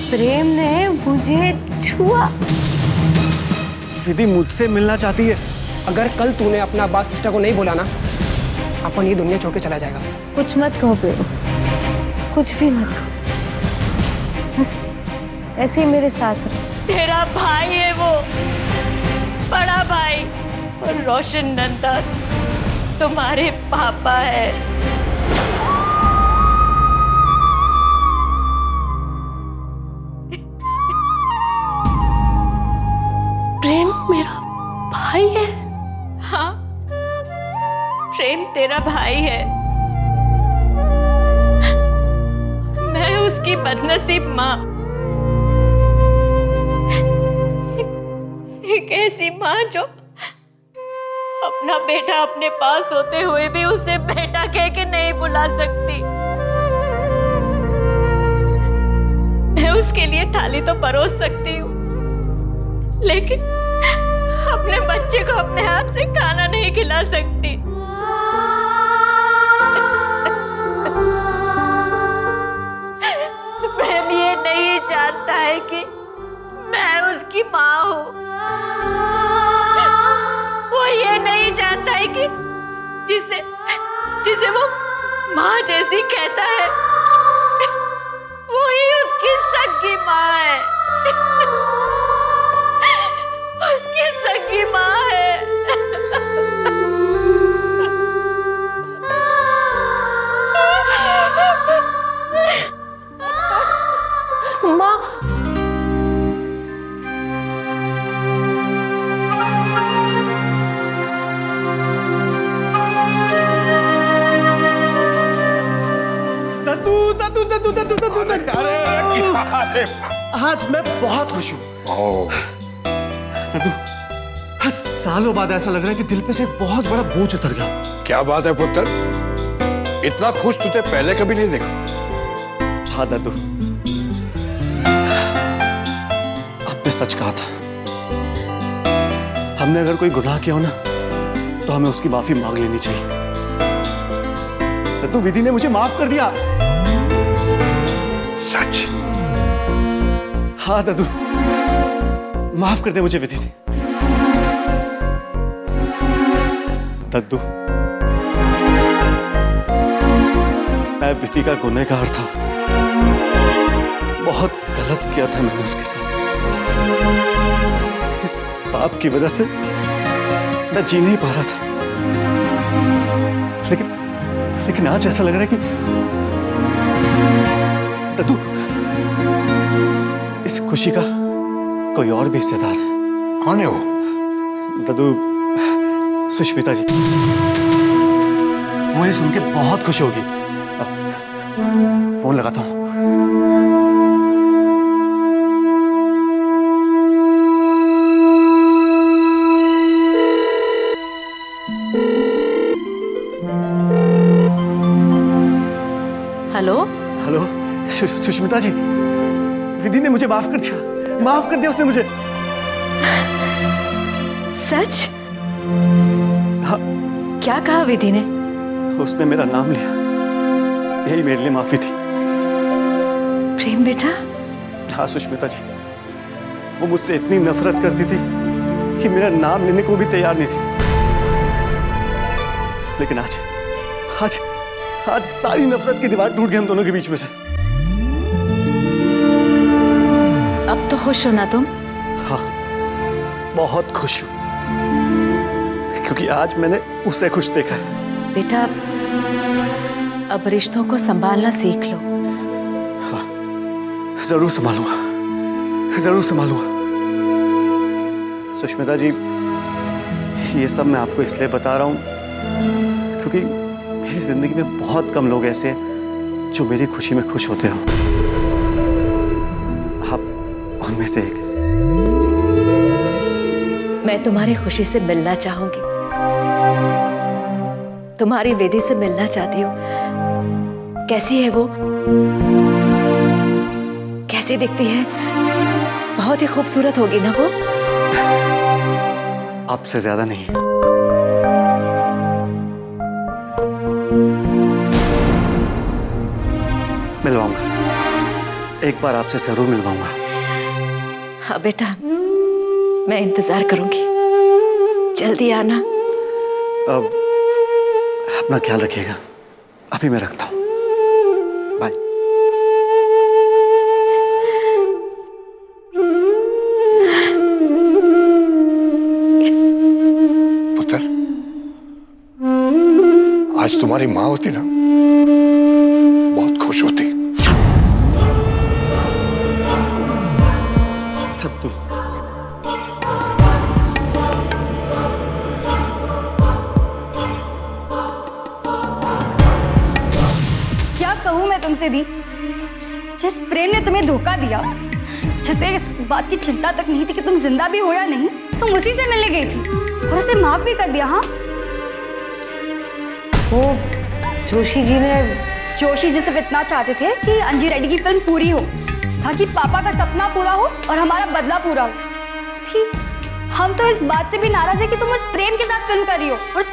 प्रेम ने मुझे छुआ। विधि मुझसे मिलना चाहती है। अगर कल तूने अपना बात सिस्टर को नहीं बोला ना, अपन ये दुनिया छोड़ के चला जाएगा। कुछ मत कहो प्रेम, कुछ भी मत कहो, बस ऐसे ही मेरे साथ रहो। तेरा भाई है वो, बड़ा भाई, और रोशन नंदा तुम्हारे पापा है। प्रेम मेरा भाई है? हाँ, प्रेम तेरा भाई है। मैं उसकी बदनसीब माँ, एक ऐसी माँ जो अपना बेटा अपने पास होते हुए भी उसे बेटा कह के नहीं बुला सकती। मैं उसके लिए थाली तो परोस सकती हूँ, लेकिन अपने बच्चे को अपने हाथ से खाना नहीं खिला सकती। प्रेम ये नहीं जानता है कि मैं उसकी माँ हूँ। वो ये नहीं जानता है कि जिसे वो माँ जैसी कहता है, वो ही उसकी सगी माँ है। उसकी सगी माँ है। माँ, आज मैं बहुत खुश हूँ। दादू, आज सालों बाद ऐसा लग रहा है कि दिल पे से एक बहुत बड़ा बोझ उतर गया। क्या बात है पुत्र, इतना खुश तुझे पहले कभी नहीं देखा। हाँ दादू, आपने सच कहा था। हमने अगर कोई गुनाह किया हो ना, तो हमें उसकी माफी मांग लेनी चाहिए। दादू, विधि ने मुझे माफ कर दिया। सच? हाँ दादू, माफ कर दे मुझे विधि ने। दादू, मैं विधि का गुनहगार था। बहुत गलत किया था मैंने उसके साथ। इस पाप की वजह से मैं जी नहीं पा रहा था। लेकिन आज ऐसा लग रहा है कि दादू, इस खुशी का कोई और भी हिस्सेदार है। कौन है वो? दादू, सुष्मिता जी। वो ये सुन के बहुत खुश होगी। फोन लगाता हूँ। हेलो हेलो, सुष्मिता जी, विधि ने मुझे माफ कर दिया। माफ कर दिया उसने मुझे। सच? हाँ, क्या कहा विधि ने? उसने मेरा नाम लिया, यही मेरे लिए माफी थी। प्रेम बेटा? हाँ सुष्मिता जी, वो मुझसे इतनी नफरत करती थी कि मेरा नाम लेने को भी तैयार नहीं थी। लेकिन आज आज आज सारी नफरत की दीवार टूट गई हम दोनों के बीच में से। अब तो खुश हो ना तुम? हाँ, बहुत खुश हूं, क्योंकि आज मैंने उसे खुश देखा है। बेटा, अब रिश्तों को संभालना सीख लो। हाँ, जरूर संभालूंगा, जरूर संभालूंगा। सुष्मिता जी, ये सब मैं आपको इसलिए बता रहा हूं क्योंकि मेरी जिंदगी में बहुत कम लोग ऐसे हैं जो मेरी खुशी में खुश होते हो। आप उनमें से एक। मैं तुम्हारी खुशी से मिलना चाहूंगी, तुम्हारी विधि से मिलना चाहती हूँ। कैसी है वो? कैसी दिखती है? बहुत ही खूबसूरत होगी ना वो? आपसे ज्यादा नहीं है। मिलवाऊंगा, एक बार आपसे जरूर मिलवाऊंगा। हाँ बेटा, मैं इंतजार करूंगी, जल्दी आना। अब अपना ख्याल रखिएगा, अभी मैं रखता हूँ, बाय। पुत्र, आज तुम्हारी माँ होती ना, बहुत खुश होती। तब तो क्या कहूँ मैं तुमसे दी, जिस प्रेम ने तुम्हें धोखा दिया, जिसे इस बात की चिंता तक नहीं थी कि तुम जिंदा भी हो या नहीं, तुम उसी से मिलने गई थी और उसे माफ भी कर दिया। हाँ, वो जोशी जी ने जोशी जी सिर्फ इतना चाहते थे कि अंजी रेड्डी की फिल्म पूरी हो, ताकि पापा का सपना पूरा हो और हमारा बदला पूरा हो। ठीक, हम तो इस बात से भी नाराज है कि तुम उस प्रेम के साथ फिल्म कर रही हो, और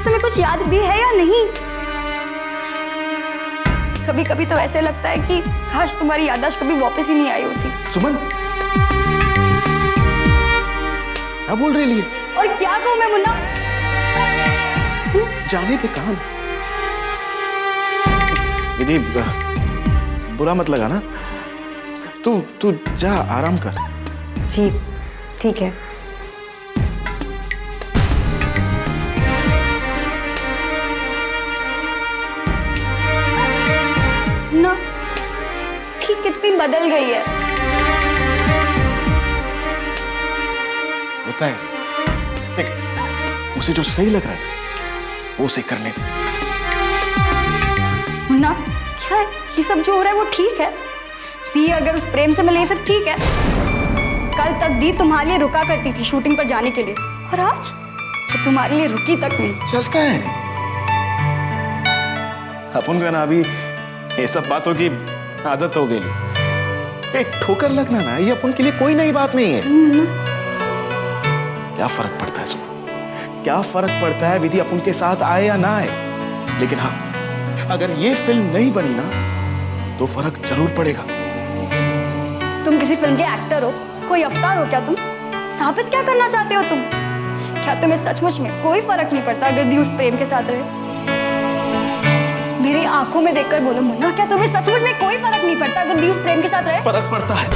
तुम्हें कुछ याद भी है या नहीं? कभी कभी तो ऐसे लगता है कि काश तुम्हारी याददाश्त कभी वापस ही नहीं आई होती। सुमन, क्या बोल रही है? और क्या कहूँ मैं मुन्ना? जाने दे काम। विधि, बुरा मत लगा ना, तू जा आराम कर। जी ठीक है। ना ठीक कितनी बदल गई है। होता है, देख, उसे जो सही लग रहा है वो उसे करने दे। मुन्ना, क्या है ये सब जो हो रहा है वो ठीक है? दी अगर उस प्रेम से मिले ये सब ठीक है? कल तक दी तुम्हारे लिए रुका करती थी शूटिंग पर जाने के लिए, और आज तो तुम्हारे लिए रुकी तक नहीं। चलता है रे। अपन का ना अभी ये सब बातों की आदत हो गई। एक ठोकर लगना ना, ये अपन के लिए कोई नई बात नहीं है। क्या फर्क पड़ता है इसमें? क्या फर्क पड़ता है विधि अपन के साथ आए या ना आए? लेकिन हाँ, अगर ये फिल्म नहीं बनी ना तो फर्क जरूर पड़ेगा। तुम किसी फिल्म के एक्टर हो, कोई अवतार हो क्या तुम? साबित क्या करना चाहते हो तुम? क्या तुम्हें सचमुच में कोई फर्क नहीं पड़ता अगर दी उस प्रेम के साथ रहे? मेरी आंखों में देखकर बोलो मुन्ना, क्या तुम्हें सचमुच में कोई फर्क नहीं पड़ता अगर दी उस प्रेम के साथ रहे? फर्क पड़ता है,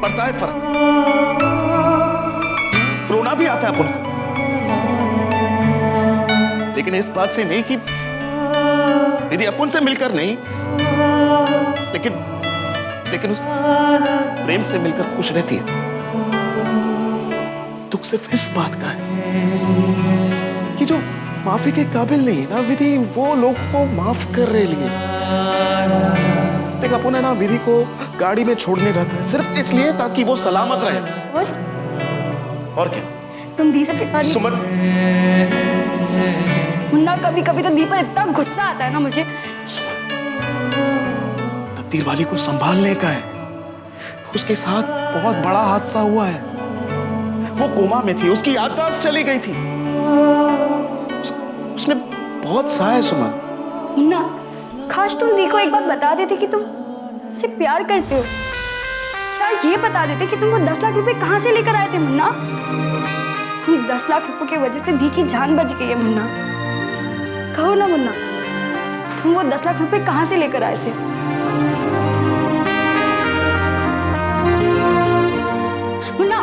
पड़ता है फर्क। रोना भी आता है अपन को, लेकिन इस बात से नहीं कि विधि अपन से मिलकर नहीं, लेकिन उस प्रेम से मिलकर खुश रहती है। दुख सिर्फ इस बात का है कि जो माफी के काबिल नहीं है ना विधि, वो लोग को माफ कर रहे लिए। देख, अपन है ना विधि को गाड़ी में छोड़ने जाता है सिर्फ इसलिए ताकि वो सलामत रहे। और क्या? तुम दी से प्यार नहीं। सुमन, मुन्ना, कभी कभी तो दी पर इतना गुस्सा आता है ना मुझे। तकदीर वाली को संभालने का है। उसके साथ बहुत बड़ा हादसा हुआ है। वो कोमा में थी, उसकी याददाश्त चली गई थी। उसने बहुत सहा सुमन। मुन्ना, काश तुम दी को एक बात बता देते कि तुम उसे प्यार करते हो। क्या ये बता देते कि तुम वो 10 लाख रुपए कहाँ से लेकर आए थे मुन्ना? 10 लाख रुपए की वजह से दी की जान बच गई है मुन्ना। कहो ना मुन्ना, तुम वो 10 लाख रुपए कहाँ से लेकर आए थे? मुन्ना,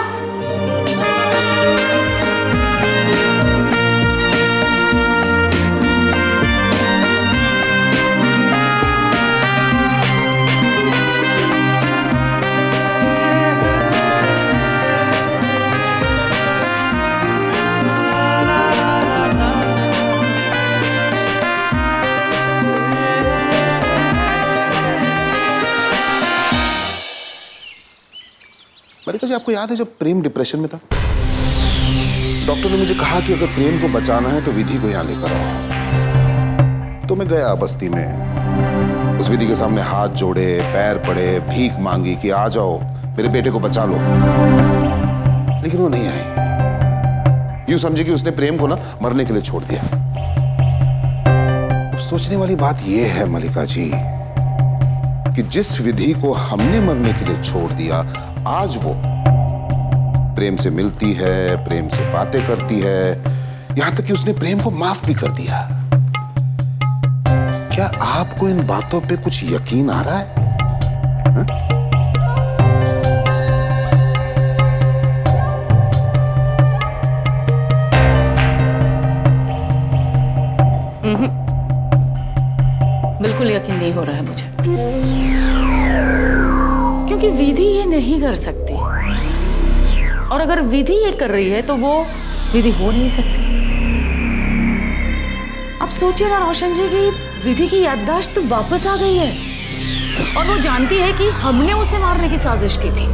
मलिका जी, आपको याद है जब प्रेम डिप्रेशन में था, डॉक्टर ने मुझे कहा कि अगर प्रेम को बचाना है तो विधि को यहाँ लेकर आओ। तो मैं गया बस्ती में, उस विधि के सामने हाथ जोड़े, पैर पड़े, भीख मांगी कि आ जाओ मेरे बेटे को बचा लो, लेकिन वो नहीं आई। यूं समझे कि उसने प्रेम को ना मरने के लिए छोड़ दिया। सोचने वाली बात यह है मलिका जी कि जिस विधि को हमने मरने के लिए छोड़ दिया, आज वो प्रेम से मिलती है, प्रेम से बातें करती है, यहां तक कि उसने प्रेम को माफ भी कर दिया। क्या आपको इन बातों पे कुछ यकीन आ रहा है? हा? बिल्कुल यकीन नहीं हो रहा है मुझे, क्योंकि विधि ये नहीं कर सकती, और अगर विधि ये कर रही है तो वो विधि हो नहीं सकती। आप सोचिए ना रोशन जी की विधि की याददाश्त तो वापस आ गई है, और वो जानती है कि हमने उसे मारने की साजिश की थी।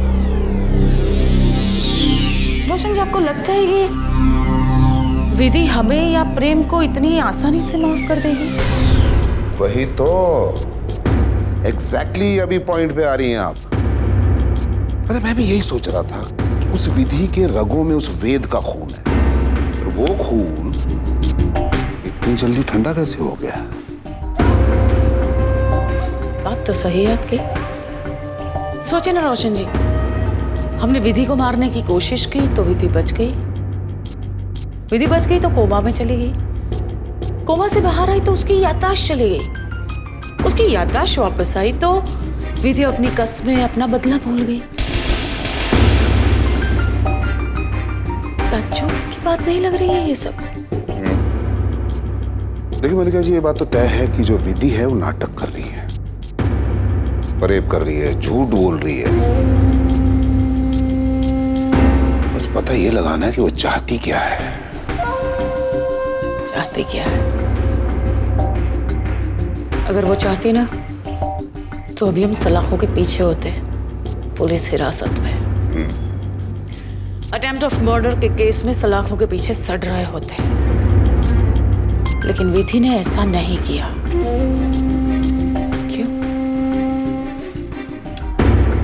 रोशन जी, आपको लगता है कि विधि हमें या प्रेम को इतनी आसानी से माफ कर देगी? वही तो एग्जैक्टली अभी पॉइंट पे आ रही हैं आप। मतलब मैं भी यही सोच रहा था कि उस विधि के रगों में उस वेद का खून है, और वो खून इतनी जल्दी ठंडा कैसे हो गया? बात तो सही है आपकी। सोचे ना रोशन जी, हमने विधि को मारने की कोशिश की तो विधि बच गई, विधि बच गई तो कोमा में चली गई, कोमा से बाहर आई तो उसकी याददाश्त चली गई, उसकी याददाश्त वापस आई तो विधि अपनी कस्में, अपना बदला भूल गई। ताज्जुब की बात नहीं लग रही है ये सब? देखिए मलिका जी, ये बात तो तय है कि जो विधि है वो नाटक कर रही है, फरेब कर रही है, झूठ बोल रही है। बस पता ये लगाना है कि वो चाहती क्या है। चाहती क्या है? अगर वो चाहती ना तो अभी हम सलाखों के पीछे होते, पुलिस हिरासत में, अटेम्प्ट ऑफ मर्डर के केस में सलाखों के पीछे सड़ रहे होते। लेकिन विधि ने ऐसा नहीं किया। क्यों?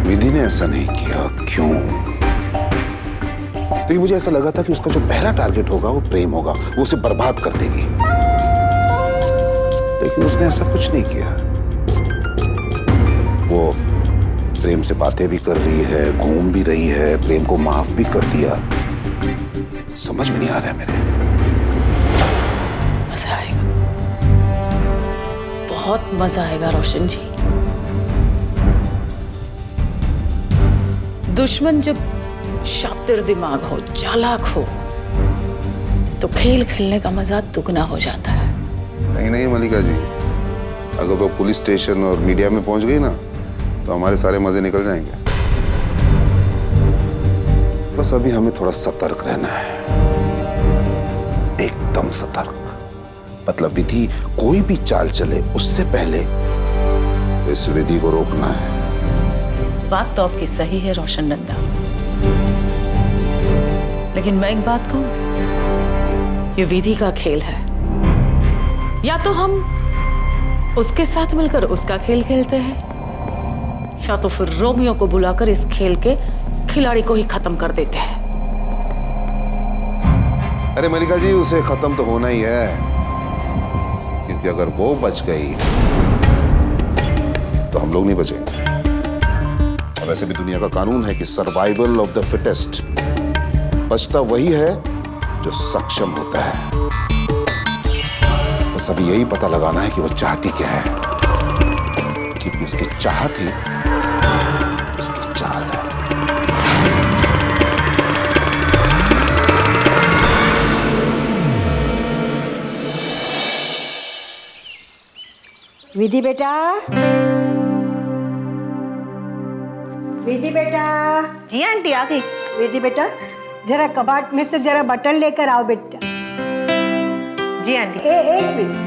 विधि ने ऐसा नहीं किया, क्यों? लेकिन मुझे ऐसा लगा था कि उसका जो पहला टारगेट होगा वो प्रेम होगा, वो उसे बर्बाद कर देगी, लेकिन उसने ऐसा कुछ नहीं किया। वो प्रेम से बातें भी कर रही है, घूम भी रही है, प्रेम को माफ भी कर दिया। समझ में नहीं आ रहा है मेरे। मजा आएगा, बहुत मजा आएगा रोशन जी। दुश्मन जब शातिर दिमाग हो, चालाक हो, तो खेल खेलने का मजा दुगना हो जाता है। नहीं नहीं मलिका जी, अगर वो पुलिस स्टेशन और मीडिया में पहुंच गई ना तो हमारे सारे मजे निकल जाएंगे। बस अभी हमें थोड़ा सतर्क रहना है, एकदम सतर्क। मतलब विधि कोई भी चाल चले उससे पहले इस विधि को रोकना है। बात तो आपकी सही है रोशन नंदा, लेकिन मैं एक बात कहूं, ये विधि का खेल है। या तो हम उसके साथ मिलकर उसका खेल खेलते हैं, या तो फिर रोमियो को बुलाकर इस खेल के खिलाड़ी को ही खत्म कर देते हैं। अरे मलिका जी, उसे खत्म तो होना ही है, क्योंकि अगर वो बच गई तो हम लोग नहीं बचेंगे। और वैसे भी दुनिया का कानून है कि सर्वाइवल ऑफ द फिटेस्ट। बचता वही है जो सक्षम होता है। बस अभी यही पता लगाना है कि वो चाहती क्या है, क्योंकि उसकी चाहत ही उसकी चाल है। विधि बेटा, विधि बेटा। जी आंटी, आ गई। विधि बेटा, जरा कबाट में से जरा बटन लेकर आओ बेटा। जी आंटी। एक मिनट।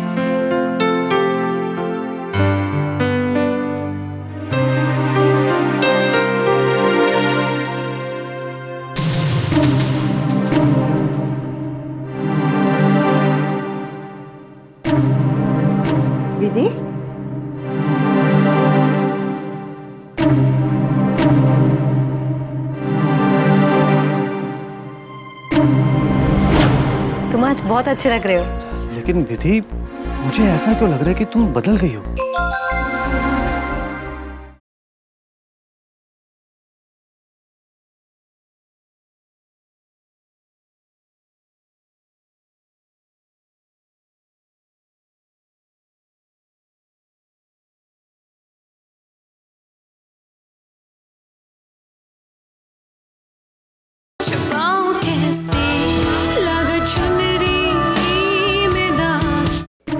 विधि, तुम आज बहुत अच्छे लग रहे हो। लेकिन विधि, मुझे ऐसा क्यों लग रहा है कि तुम बदल गई हो?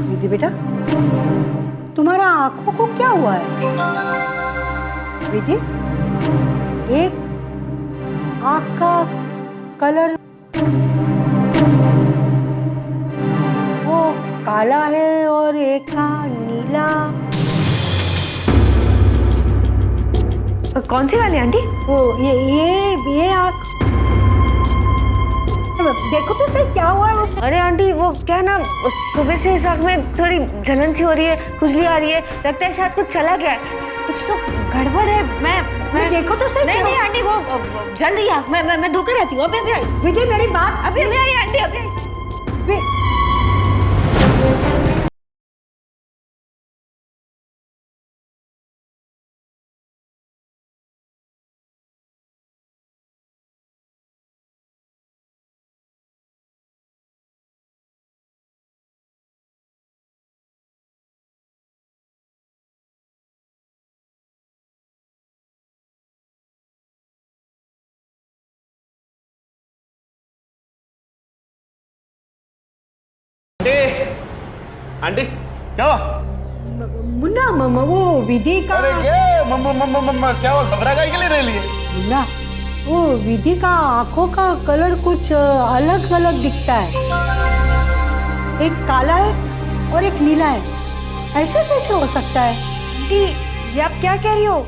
विधि बेटा, तुम्हारा आंखों को क्या हुआ है? विधि, एक आंख का कलर वो काला है और एक का नीला। कौन सी वाली आंटी? वो ये आंख देखो तो सही क्या हुआ है उसे। अरे आंटी वो क्या ना, सुबह से इस आंख में थोड़ी जलन सी हो रही है, खुजली आ रही है, लगता है शायद कुछ चला गया है, कुछ तो गड़बड़ है। मैं देखो तो सही। नहीं आंटी, वो जल रही है, मैं धोकर रहती हूँ। अभी आई विजय, मेरी बात। अभी आई आंटी, अभी आई। आंटी क्या हुआ? मुन्ना, वो विधि का। अरे ये मम्मा क्या हुआ? घबरा गई के लिए रह लिए? मुन्ना, वो विधि का आंखों का कलर कुछ अलग अलग दिखता है। एक काला है और एक नीला है। ऐसे कैसे हो सकता है? आंटी ये आप क्या कह रही हो?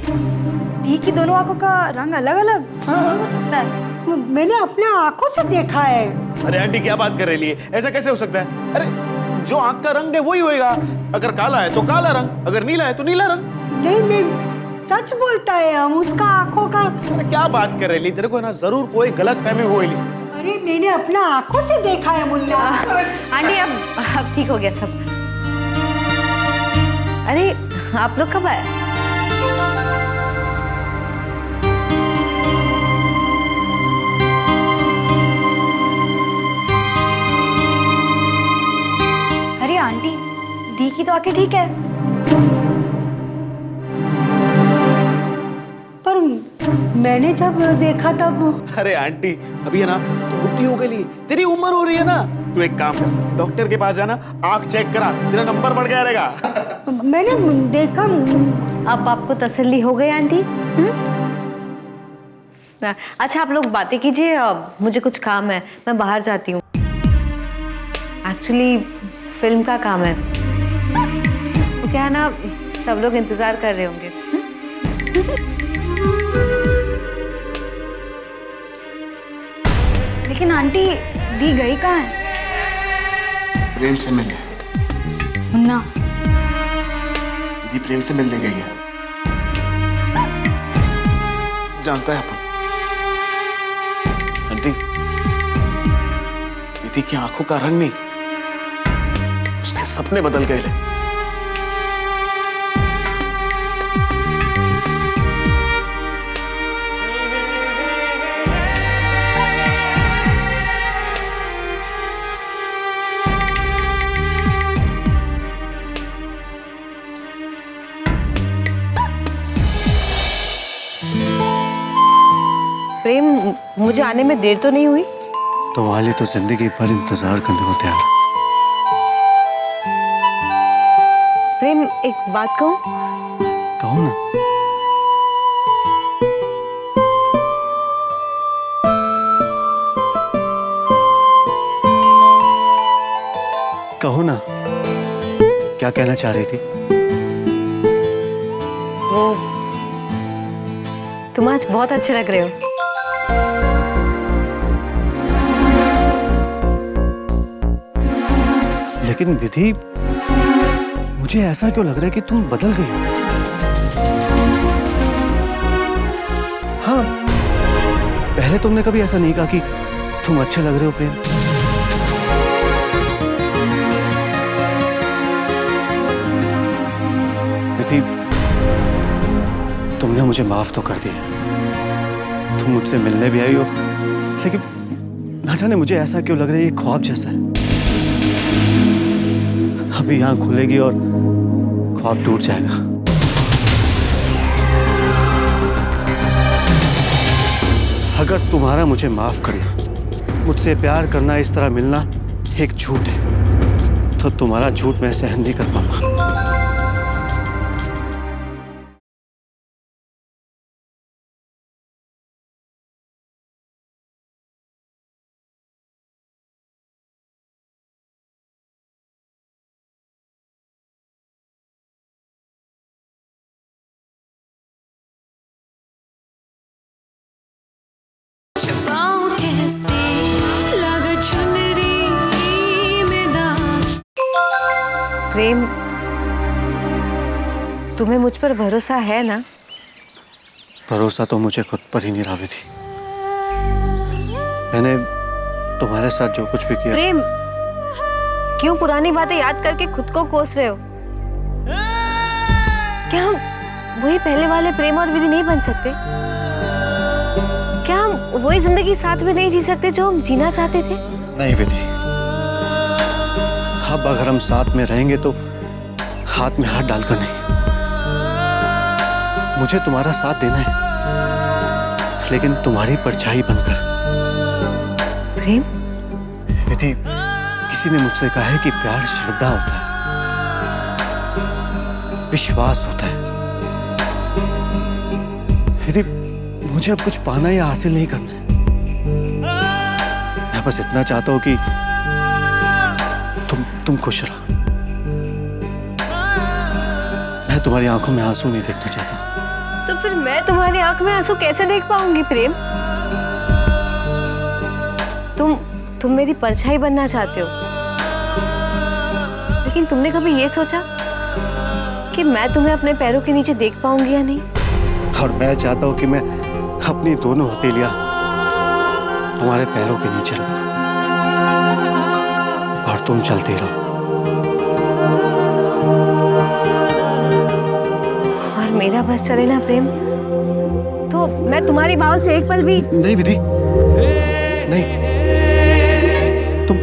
दी की दोनों आंखों का रंग अलग अलग हो सकता है? मैंने अपने आंखों से देखा है। अरे आंटी क्या बात कर रही है? ऐसा कैसे हो सकता है? अरे जो आंख का रंग है वही होएगा। अगर काला है तो काला रंग, अगर नीला है तो नीला रंग। नहीं, सच बोलता है हम, उसका आंखों का। अरे क्या बात कर रही? तेरे को ना जरूर कोई गलत फहमी हुई। अरे मैंने अपना आंखों से देखा है मुन्ना। आंटी अब ठीक हो गया सब। अरे आप लोग कब आए? अरे आंटी, दी की तो आंखें ठीक है, पर मैंने जब देखा तब। अरे आंटी अभी है ना तू बुढ़ी हो गई, तेरी उम्र हो रही है ना। तू एक काम कर, डॉक्टर के पास जाना, आंख चेक करा, तेरा नंबर बढ़ गया रहेगा। मैंने देखा। अब आपको तसल्ली हो गई आंटी? अच्छा आप लोग बातें कीजिए, मुझे कुछ काम है, मैं बाहर जाती हूँ। एक्चुअली फिल्म का काम है, तो क्या है ना, सब लोग इंतजार कर रहे होंगे। लेकिन आंटी दी गई कहाँ है? प्रेम से मिलने। मुन्ना, दीदी प्रेम से मिलने गई है। जानता है अपन आंटी, दीदी की आंखों का रंग नहीं, उसके सपने बदल गए ले। प्रेम, मुझे आने में देर तो नहीं हुई? तुम्हारे तो जिंदगी भर इंतजार करने को तैयार। प्रेम एक बात कहूं? कहो ना। कहो ना, क्या कहना चाह रही थी? वो तुम आज बहुत अच्छे लग रहे हो। लेकिन विधि, मुझे ऐसा क्यों लग रहा है कि तुम बदल गई हो? हाँ, पहले तुमने कभी ऐसा नहीं कहा कि तुम अच्छे लग रहे हो प्रेम। विधि, तुमने मुझे माफ तो कर दिया। तुम मुझसे मिलने भी आई हो, लेकिन ना जाने मुझे ऐसा क्यों लग रहा है ये ख्वाब जैसा है। अभी आँख खुलेगी और ख्वाब टूट जाएगा। अगर तुम्हारा मुझे माफ करना, मुझसे प्यार करना, इस तरह मिलना एक झूठ है, तो तुम्हारा झूठ मैं सहन नहीं कर पाऊंगा। प्रेम, तुम्हें मुझ पर भरोसा है ना? भरोसा तो मुझे खुद पर ही नहीं रहा विधि। मैंने तुम्हारे साथ जो कुछ भी किया। प्रेम, क्यों पुरानी बातें याद करके खुद को कोस रहे हो? क्या हम वही पहले वाले प्रेम और विधि नहीं बन सकते? क्या हम वही जिंदगी साथ में नहीं जी सकते जो हम जीना चाहते थे? नहीं विधि, अब अगर हम साथ में रहेंगे तो हाथ में हाथ डालकर नहीं। मुझे तुम्हारा साथ देना है, लेकिन तुम्हारी परछाई बनकर। प्रेम, विधि, किसी ने मुझसे कहा है कि प्यार श्रद्धा होता है, विश्वास होता है। विधि, मुझे अब कुछ पाना या हासिल नहीं करना है। मैं बस इतना चाहता हूं कि तुम खुश रहो। मैं तुम्हारी आंखों में आंसू नहीं देखना चाहता। तो फिर मैं तुम्हारी आंख में आंसू कैसे देख पाऊंगी प्रेम? तुम मेरी परछाई बनना चाहते हो, लेकिन तुमने कभी ये सोचा कि मैं तुम्हें अपने पैरों के नीचे देख पाऊंगी या नहीं? और मैं चाहता हूं कि मैं अपनी दोनों हथेलियां तुम्हारे पैरों के नीचे रख दूं और तुम चलते रहो। और मेरा बस चले ना प्रेम, तो मैं तुम्हारी बाहों से एक पल भी। नहीं विधि, नहीं, तुम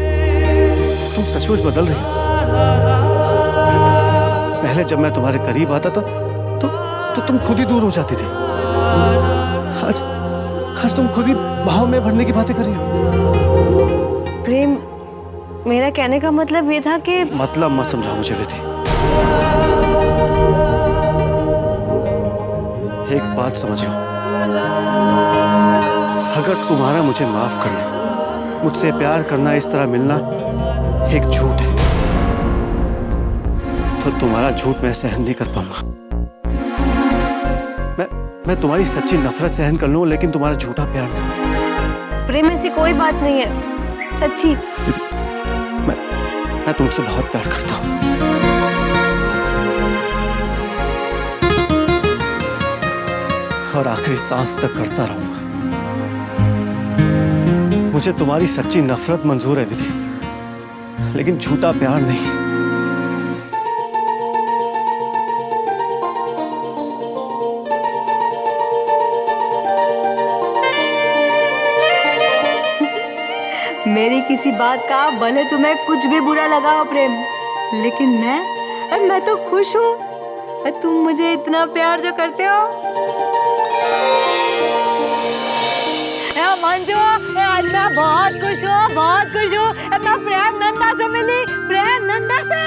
सचमुच बदल रही हो। पहले जब मैं तुम्हारे करीब आता तो तुम खुद ही दूर हो जाती थी। आज तुम खुद ही बाहों में भरने की बातें कर रही हो। प्रेम, मेरा कहने का मतलब ये था कि। मतलब मत समझाओ मुझे विधि। एक बात समझ लो, अगर तुम्हारा मुझे माफ करना, मुझसे प्यार करना, इस तरह मिलना एक झूठ है, तो तुम्हारा झूठ मैं सहन नहीं कर पाऊंगा। मैं तुम्हारी सच्ची नफरत सहन कर लूं, लेकिन तुम्हारा झूठा प्यार नहीं। प्रेम, ऐसी कोई बात नहीं है, सच्ची। मैं तुमसे बहुत प्यार करता हूं। और आखिरी सांस तक करता रहूंगा। मुझे तुम्हारी सच्ची नफरत मंजूर है विधि, लेकिन झूठा प्यार नहीं। मेरी किसी बात का भले तुम्हें कुछ भी बुरा लगा हो प्रेम, लेकिन मैं तो खुश हूँ। तुम मुझे इतना प्यार जो करते हो। मंजू, आज मैं बहुत खुश हूँ, बहुत खुश हूँ। मैं प्रेम नंदा से मिली, प्रेम नंदा से।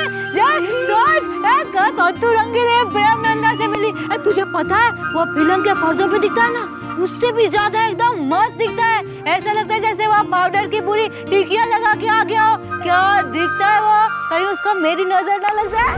सोच रंगीले प्रेम नंदा से मिली। तुझे पता है वो फिल्म के पर्दों पे दिखता है ना, उससे भी ज्यादा एकदम मस्त दिखता है। ऐसा लगता है जैसे वो पाउडर की पूरी टिकिया लगा के आ गया हो। क्या दिखता है वो, कहीं उसको मेरी नजर ना लग जाए।